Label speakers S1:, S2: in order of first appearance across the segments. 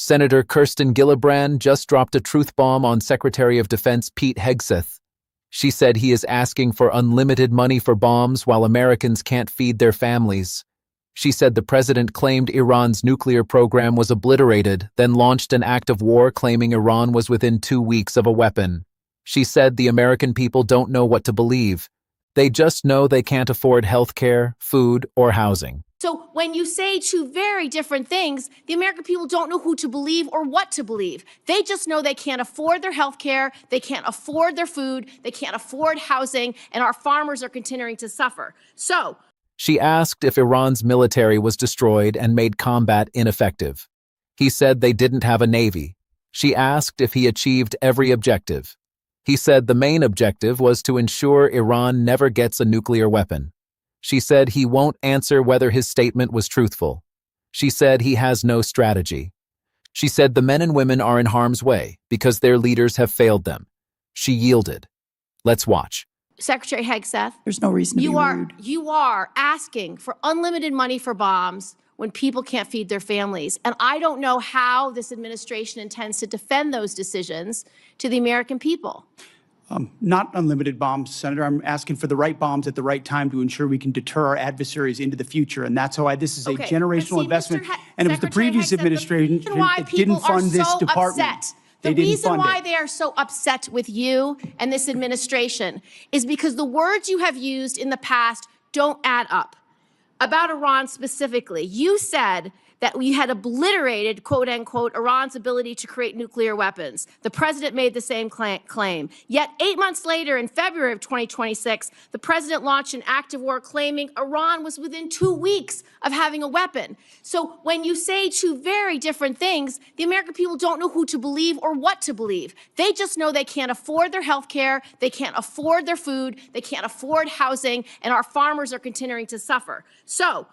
S1: Senator Kirsten Gillibrand just dropped a truth bomb on Secretary of Defense Pete Hegseth. She said he is asking for unlimited money for bombs while Americans can't feed their families. She said the president claimed Iran's nuclear program was obliterated, then launched an act of war claiming Iran was within 2 weeks of a weapon. She said the American people don't know what to believe. They just know they can't afford health care, food, or housing.
S2: So when you say two very different things, the American people don't know who to believe or what to believe. They just know they can't afford their health care, they can't afford their food, they can't afford housing, and our farmers are continuing to suffer. So
S1: she asked if Iran's military was destroyed and made combat ineffective. He said they didn't have a navy. She asked if he achieved every objective. He said the main objective was to ensure Iran never gets a nuclear weapon. She said he won't answer whether his statement was truthful. She said he has no strategy. She said the men and women are in harm's way because their leaders have failed them. She yielded. Let's watch.
S2: Secretary Hegseth,
S3: there's no reason to be rude.
S2: You are asking for unlimited money for bombs when people can't feed their families. And I don't know how this administration intends to defend those decisions to the American people.
S3: Not unlimited bombs, Senator. I'm asking for the right bombs at the right time to ensure we can deter our adversaries into the future. And that's why this is a generational investment. And it was the previous administration that didn't fund this department.
S2: The reason why they are so upset with you and this administration is because the words you have used in the past don't add up. About Iran specifically, you said that we had obliterated, quote unquote, Iran's ability to create nuclear weapons. The president made the same claim. Yet 8 months later, in February of 2026, the president launched an act of war claiming Iran was within 2 weeks of having a weapon. So when you say two very different things, the American people don't know who to believe or what to believe. They just know they can't afford their health care, they can't afford their food, they can't afford housing, and our farmers are continuing to suffer. So,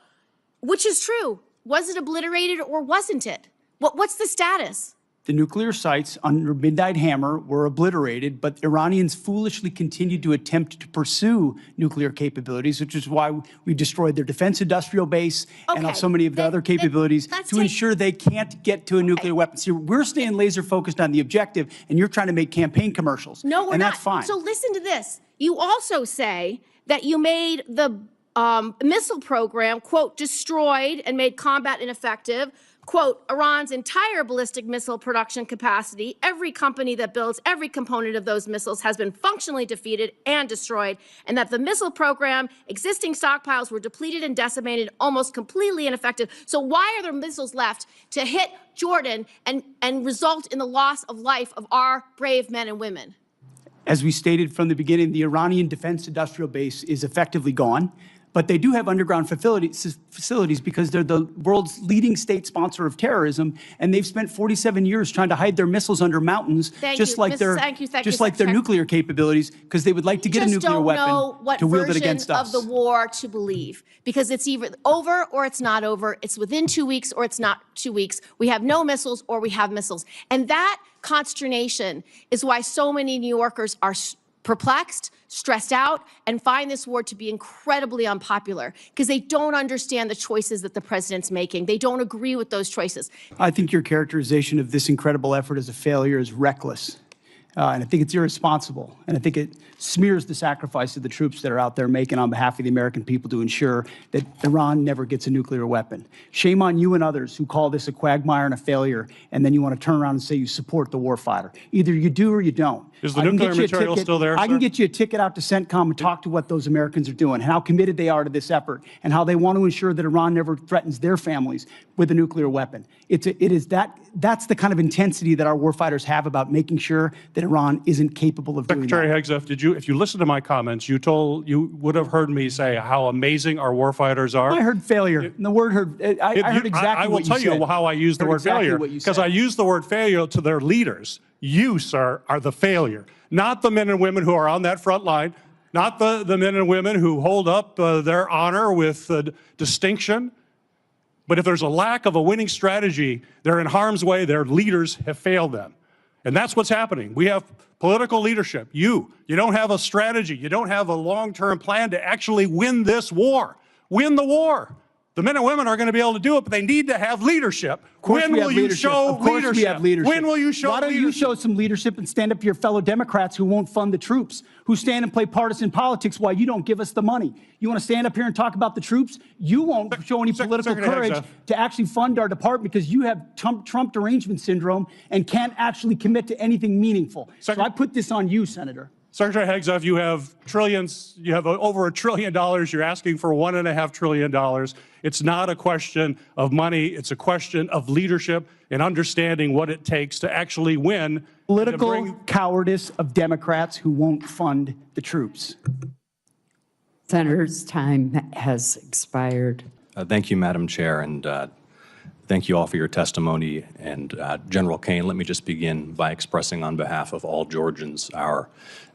S2: which is true? Was it obliterated or wasn't it? What's the status?
S3: The nuclear sites under Midnight Hammer were obliterated, but Iranians foolishly continued to attempt to pursue nuclear capabilities, which is why we destroyed their defense industrial base and so many of the other capabilities to ensure they can't get to a nuclear weapon. See, we're staying laser focused on the objective, and you're trying to make campaign commercials.
S2: No, we're not.
S3: And that's fine.
S2: So listen to this. You also say that you made the missile program, quote, destroyed and made combat ineffective, quote, Iran's entire ballistic missile production capacity, every company that builds every component of those missiles has been functionally defeated and destroyed, and that the missile program, existing stockpiles were depleted and decimated, almost completely ineffective. So why are there missiles left to hit Jordan and result in the loss of life of our brave men and women?
S3: As we stated from the beginning, the Iranian defense industrial base is effectively gone. But they do have underground facilities because they're the world's leading state sponsor of terrorism, and they've spent 47 years trying to hide their missiles under mountains, just like their nuclear capabilities, because they would like to get a nuclear weapon to wield it against us.
S2: Of the war to believe, because it's either over or it's not over. It's within 2 weeks or it's not 2 weeks. We have no missiles or we have missiles, and that consternation is why so many New Yorkers are perplexed, stressed out, and find this war to be incredibly unpopular because they don't understand the choices that the president's making. They don't agree with those choices.
S3: I think your characterization of this incredible effort as a failure is reckless. And I think it's irresponsible. And I think it smears the sacrifice of the troops that are out there making on behalf of the American people to ensure that Iran never gets a nuclear weapon. Shame on you and others who call this a quagmire and a failure, and then you want to turn around and say you support the warfighter. Either you do or you don't.
S4: Is the nuclear material still there,
S3: I can get you a ticket out to CENTCOM and talk to what those Americans are doing, and how committed they are to this effort, and how they want to ensure that Iran never threatens their families with a nuclear weapon. That's the kind of intensity that our warfighters have about making sure that Iran isn't capable of doing that.
S4: Secretary Hegseth, if you listen to my comments, you would have heard me say how amazing our warfighters are.
S3: I heard failure. The word heard. I heard exactly what you said.
S4: I will tell you how I use the word failure, because I use the word failure to their leaders. You, sir, are the failure, not the men and women who are on that front line, not the men and women who hold up their honor with distinction. But if there's a lack of a winning strategy, they're in harm's way. Their leaders have failed them. And that's what's happening. We have political leadership. You don't have a strategy. You don't have a long-term plan to actually win this war. Win the war. The men and women are going to be able to do it, but they need to have leadership. When will you show leadership?
S3: We have leadership.
S4: When will you show leadership?
S3: Why don't you show some leadership and stand up to your fellow Democrats who won't fund the troops, who stand and play partisan politics while you don't give us the money? You want to stand up here and talk about the troops? You won't show any political courage to actually fund our department because you have Trump derangement syndrome and can't actually commit to anything meaningful. So I put this on you, Senator.
S4: Secretary Hegseth, you have trillions, you have over $1 trillion. You're asking for $1.5 trillion. It's not a question of money. It's a question of leadership and understanding what it takes to actually win.
S3: Political cowardice of Democrats who won't fund the troops.
S5: Senator's time has expired.
S6: Thank you, Madam Chair, and thank you all for your testimony. And General Kane, let me just begin by expressing on behalf of all Georgians our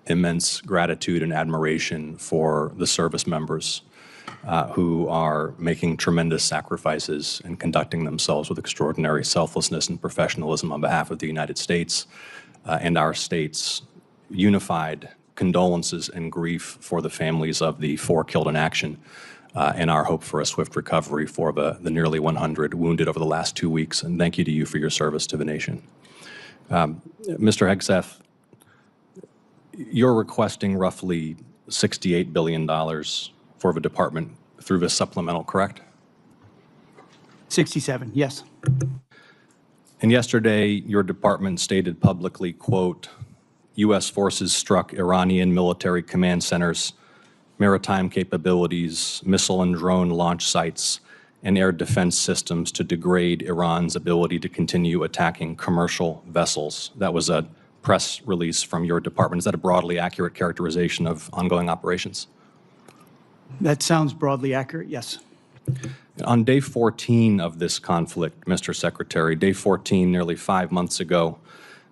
S6: immense gratitude and admiration for the service members who are making tremendous sacrifices and conducting themselves with extraordinary selflessness and professionalism on behalf of the United States and our state's unified condolences and grief for the families of the 4 killed in action and our hope for a swift recovery for the nearly 100 wounded over the last 2 weeks. And thank you to you for your service to the nation. Mr. Hegseth, you're requesting roughly $68 billion for the department through this supplemental, correct?
S3: 67, yes.
S6: And yesterday, your department stated publicly, quote, U.S. forces struck Iranian military command centers, maritime capabilities, missile and drone launch sites, and air defense systems to degrade Iran's ability to continue attacking commercial vessels. That was a press release from your department. Is that a broadly accurate characterization of ongoing operations?
S3: That sounds broadly accurate, yes.
S6: On day 14 of this conflict, Mr. Secretary, day 14, nearly 5 months ago,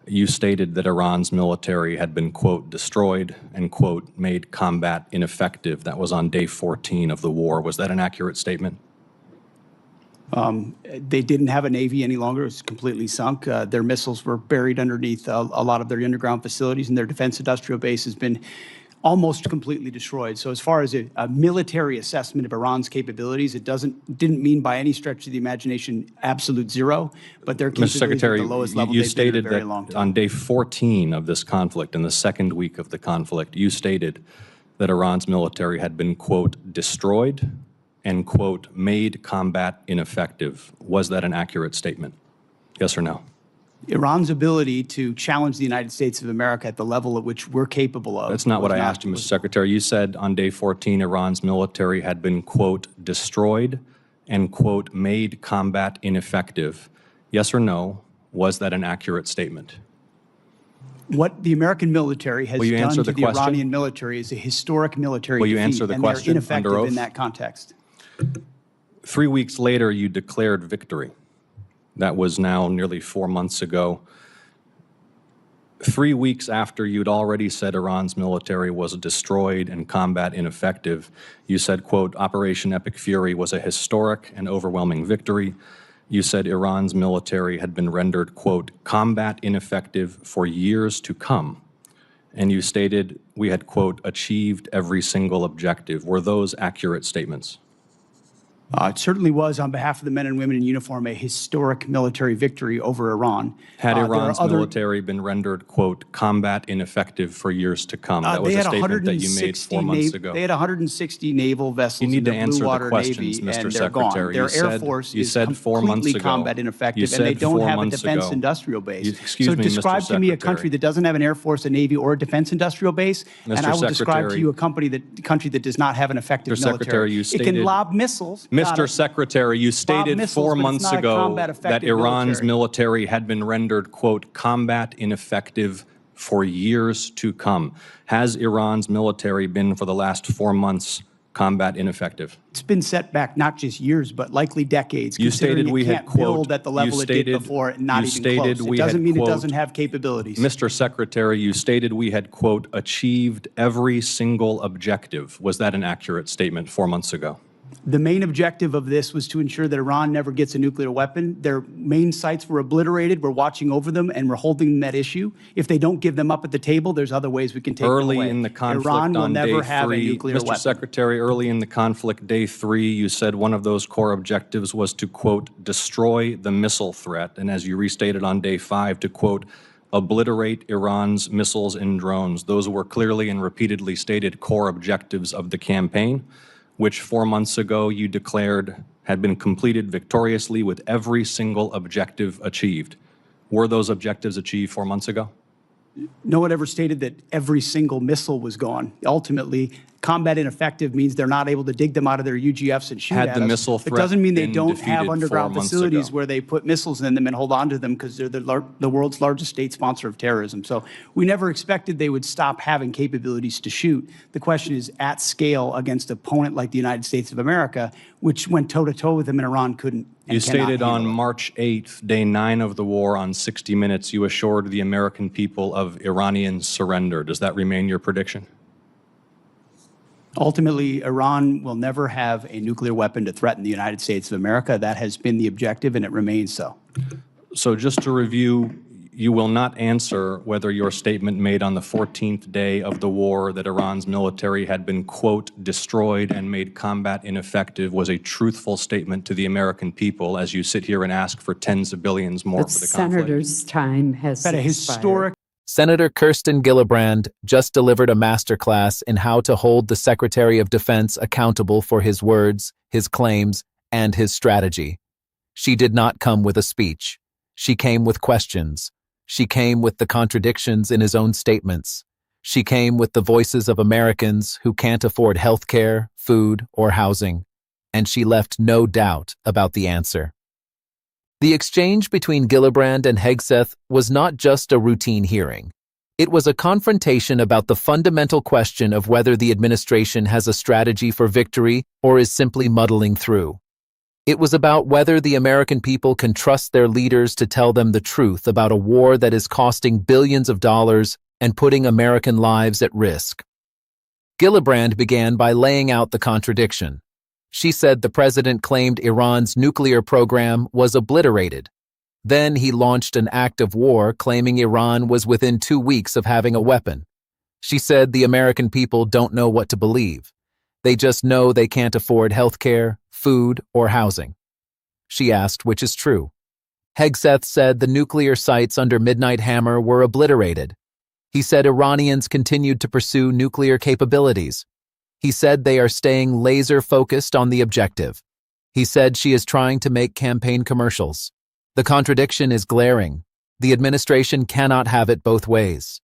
S6: you stated that Iran's military had been, quote, destroyed and, quote, made combat ineffective. That was on day 14 of the war. Was that an accurate statement?
S3: They didn't have a Navy any longer. It was completely sunk. Their missiles were buried underneath a lot of their underground facilities, and their defense industrial base has been almost completely destroyed. So as far as a military assessment of Iran's capabilities, it didn't mean by any stretch of the imagination absolute zero, but their capabilities at the lowest level they've been in a very long time.
S6: On day 14 of this conflict, in the second week of the conflict, you stated that Iran's military had been, quote, destroyed and, quote, made combat ineffective. Was that an accurate statement? Yes or no?
S3: Iran's ability to challenge the United States of America at the level at which we're capable of.
S6: That's not what I asked you, Mr. Secretary. You said on day 14, Iran's military had been, quote, destroyed and, quote, made combat ineffective. Yes or no? Was that an accurate statement?
S3: What the American military has done to the
S6: question?
S3: Iranian military is a historic military
S6: Will you
S3: defeat,
S6: answer the
S3: and
S6: question
S3: they're ineffective
S6: under oath?
S3: in that context.
S6: 3 weeks later, you declared victory. That was now nearly 4 months ago. 3 weeks after you'd already said Iran's military was destroyed and combat ineffective, you said, quote, Operation Epic Fury was a historic and overwhelming victory. You said Iran's military had been rendered, quote, combat ineffective for years to come. And you stated we had, quote, achieved every single objective. Were those accurate statements?
S3: It certainly was, on behalf of the men and women in uniform, a historic military victory over Iran.
S6: Had Iran's military been rendered, quote, combat ineffective for years to come? That was a statement that you made 4 months ago.
S3: They had 160 naval vessels in the Blue Water Navy, and they're gone. Their Air Force is completely combat ineffective, and they don't have a defense industrial base. So describe to me a country that doesn't have an Air Force, a Navy, or a defense industrial base, and I will describe to you a country that does not have an effective military. It can lob missiles.
S6: Mr. Secretary, you stated 4 months ago that Iran's military had been rendered, quote, combat ineffective for years to come. Has Iran's military been, for the last 4 months, combat ineffective?
S3: It's been set back not just years, but likely decades.
S6: You stated we had, quote,
S3: build at the level it did before, and not even close. It doesn't mean it doesn't have capabilities.
S6: Mr. Secretary, you stated we had, quote, achieved every single objective. Was that an accurate statement 4 months ago?
S3: The main objective of this was to ensure that Iran never gets a nuclear weapon. Their main sites were obliterated. We're watching over them, and we're holding them at issue. If they don't give them up at the table, there's other ways we can take them away.
S6: Early in the conflict
S3: Iran will
S6: on
S3: never
S6: day
S3: have a
S6: 3,
S3: nuclear
S6: Mr.
S3: weapon.
S6: Secretary, early in the conflict, day 3, you said one of those core objectives was to, quote, destroy the missile threat, and as you restated on day 5, to, quote, obliterate Iran's missiles and drones. Those were clearly and repeatedly stated core objectives of the campaign, which 4 months ago you declared had been completed victoriously with every single objective achieved. Were those objectives achieved 4 months ago?
S3: No one ever stated that every single missile was gone. Ultimately, combat ineffective means they're not able to dig them out of their UGFs and shoot
S6: Had
S3: at
S6: the
S3: us.
S6: missile
S3: It
S6: threat
S3: doesn't mean they
S6: been
S3: don't
S6: defeated
S3: have
S6: 4
S3: underground
S6: months
S3: facilities
S6: ago?
S3: where they put missiles in them and hold on to them because they're the world's largest state sponsor of terrorism. So we never expected they would stop having capabilities to shoot. The question is at scale against an opponent like the United States of America, which went toe-to-toe with them and Iran couldn't.
S6: You stated on March 8th, day 9 of the war, on 60 Minutes, you assured the American people of Iranian surrender. Does that remain your prediction?
S3: Ultimately, Iran will never have a nuclear weapon to threaten the United States of America. That has been the objective, and it remains so.
S6: So just to review, you will not answer whether your statement made on the 14th day of the war that Iran's military had been, quote, destroyed and made combat ineffective was a truthful statement to the American people as you sit here and ask for tens of billions more
S5: The
S6: for the conflict.
S5: senator's time has
S3: But a
S5: expired.
S3: historic
S1: Senator Kirsten Gillibrand just delivered a masterclass in how to hold the Secretary of Defense accountable for his words, his claims, and his strategy. She did not come with a speech. She came with questions. She came with the contradictions in his own statements. She came with the voices of Americans who can't afford health care, food, or housing. And she left no doubt about the answer. The exchange between Gillibrand and Hegseth was not just a routine hearing. It was a confrontation about the fundamental question of whether the administration has a strategy for victory or is simply muddling through. It was about whether the American people can trust their leaders to tell them the truth about a war that is costing billions of dollars and putting American lives at risk. Gillibrand began by laying out the contradiction. She said the president claimed Iran's nuclear program was obliterated. Then he launched an act of war claiming Iran was within 2 weeks of having a weapon. She said the American people don't know what to believe. They just know they can't afford health care, food, or housing. She asked which is true. Hegseth said the nuclear sites under Midnight Hammer were obliterated. He said Iranians continued to pursue nuclear capabilities. He said they are staying laser-focused on the objective. He said she is trying to make campaign commercials. The contradiction is glaring. The administration cannot have it both ways.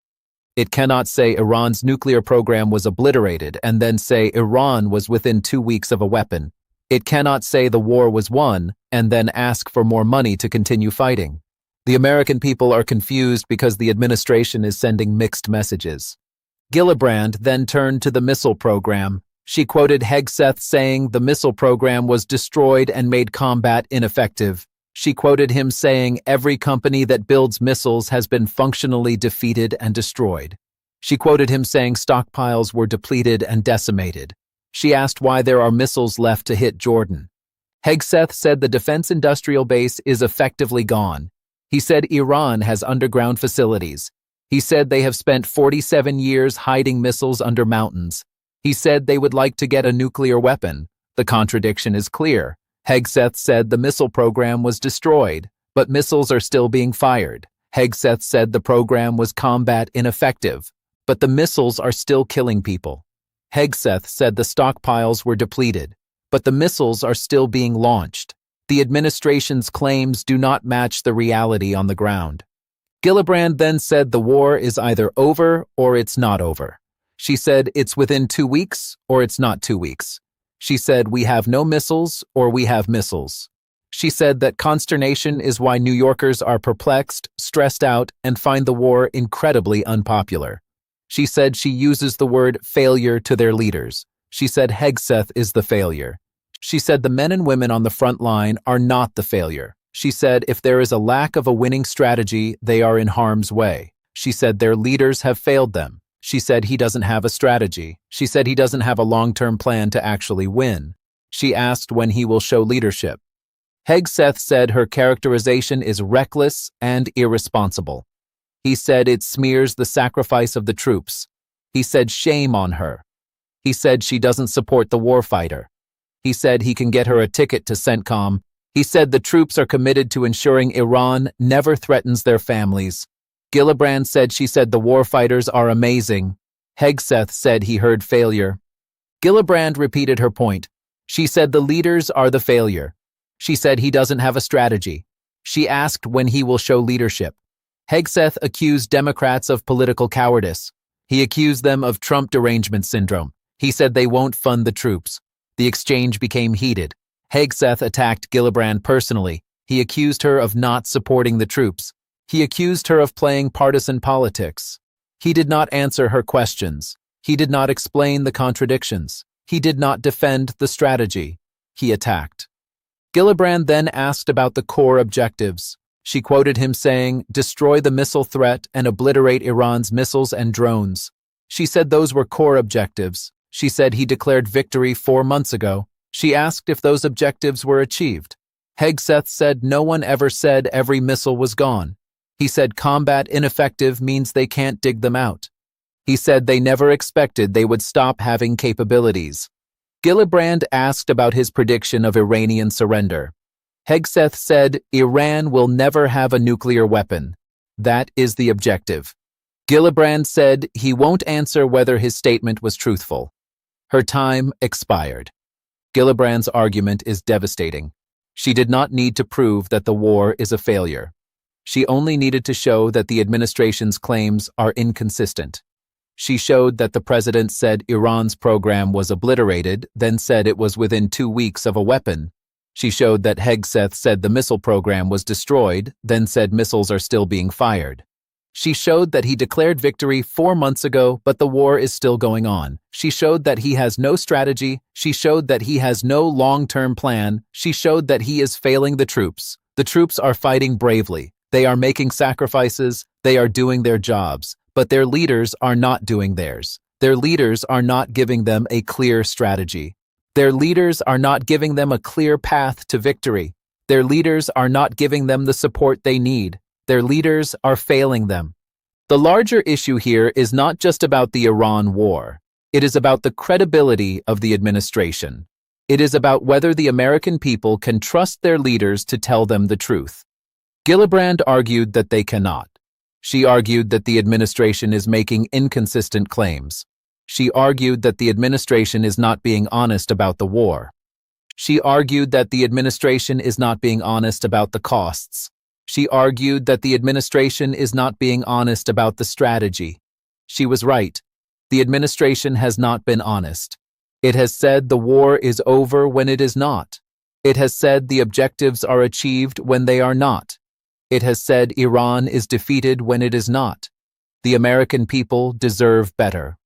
S1: It cannot say Iran's nuclear program was obliterated and then say Iran was within 2 weeks of a weapon. It cannot say the war was won and then ask for more money to continue fighting. The American people are confused because the administration is sending mixed messages. Gillibrand then turned to the missile program. She quoted Hegseth saying the missile program was destroyed and made combat ineffective. She quoted him saying every company that builds missiles has been functionally defeated and destroyed. She quoted him saying stockpiles were depleted and decimated. She asked why there are missiles left to hit Jordan. Hegseth said the defense industrial base is effectively gone. He said Iran has underground facilities. He said they have spent 47 years hiding missiles under mountains. He said they would like to get a nuclear weapon. The contradiction is clear. Hegseth said the missile program was destroyed, but missiles are still being fired. Hegseth said the program was combat ineffective, but the missiles are still killing people. Hegseth said the stockpiles were depleted, but the missiles are still being launched. The administration's claims do not match the reality on the ground. Gillibrand then said the war is either over or it's not over. She said it's within 2 weeks or it's not 2 weeks. She said we have no missiles or we have missiles. She said that consternation is why New Yorkers are perplexed, stressed out, and find the war incredibly unpopular. She said she uses the word failure to their leaders. She said Hegseth is the failure. She said the men and women on the front line are not the failure. She said if there is a lack of a winning strategy, they are in harm's way. She said their leaders have failed them. She said he doesn't have a strategy. She said he doesn't have a long-term plan to actually win. She asked when he will show leadership. Hegseth said her characterization is reckless and irresponsible. He said it smears the sacrifice of the troops. He said shame on her. He said she doesn't support the warfighter. He said he can get her a ticket to CENTCOM. He said the troops are committed to ensuring Iran never threatens their families. Gillibrand said she said the warfighters are amazing. Hegseth said he heard failure. Gillibrand repeated her point. She said the leaders are the failure. She said he doesn't have a strategy. She asked when he will show leadership. Hegseth accused Democrats of political cowardice. He accused them of Trump derangement syndrome. He said they won't fund the troops. The exchange became heated. Hegseth attacked Gillibrand personally. He accused her of not supporting the troops. He accused her of playing partisan politics. He did not answer her questions. He did not explain the contradictions. He did not defend the strategy. He attacked. Gillibrand then asked about the core objectives. She quoted him saying, "Destroy the missile threat and obliterate Iran's missiles and drones." She said those were core objectives. She said he declared victory 4 months ago. She asked if those objectives were achieved. Hegseth said no one ever said every missile was gone. He said combat ineffective means they can't dig them out. He said they never expected they would stop having capabilities. Gillibrand asked about his prediction of Iranian surrender. Hegseth said Iran will never have a nuclear weapon. That is the objective. Gillibrand said he won't answer whether his statement was truthful. Her time expired. Gillibrand's argument is devastating. She did not need to prove that the war is a failure. She only needed to show that the administration's claims are inconsistent. She showed that the president said Iran's program was obliterated, then said it was within 2 weeks of a weapon. She showed that Hegseth said the missile program was destroyed, then said missiles are still being fired. She showed that he declared victory 4 months ago, but the war is still going on. She showed that he has no strategy. She showed that he has no long-term plan. She showed that he is failing the troops. The troops are fighting bravely. They are making sacrifices. They are doing their jobs. But their leaders are not doing theirs. Their leaders are not giving them a clear strategy. Their leaders are not giving them a clear path to victory. Their leaders are not giving them the support they need. Their leaders are failing them. The larger issue here is not just about the Iran war. It is about the credibility of the administration. It is about whether the American people can trust their leaders to tell them the truth. Gillibrand argued that they cannot. She argued that the administration is making inconsistent claims. She argued that the administration is not being honest about the war. She argued that the administration is not being honest about the costs. She argued that the administration is not being honest about the strategy. She was right. The administration has not been honest. It has said the war is over when it is not. It has said the objectives are achieved when they are not. It has said Iran is defeated when it is not. The American people deserve better.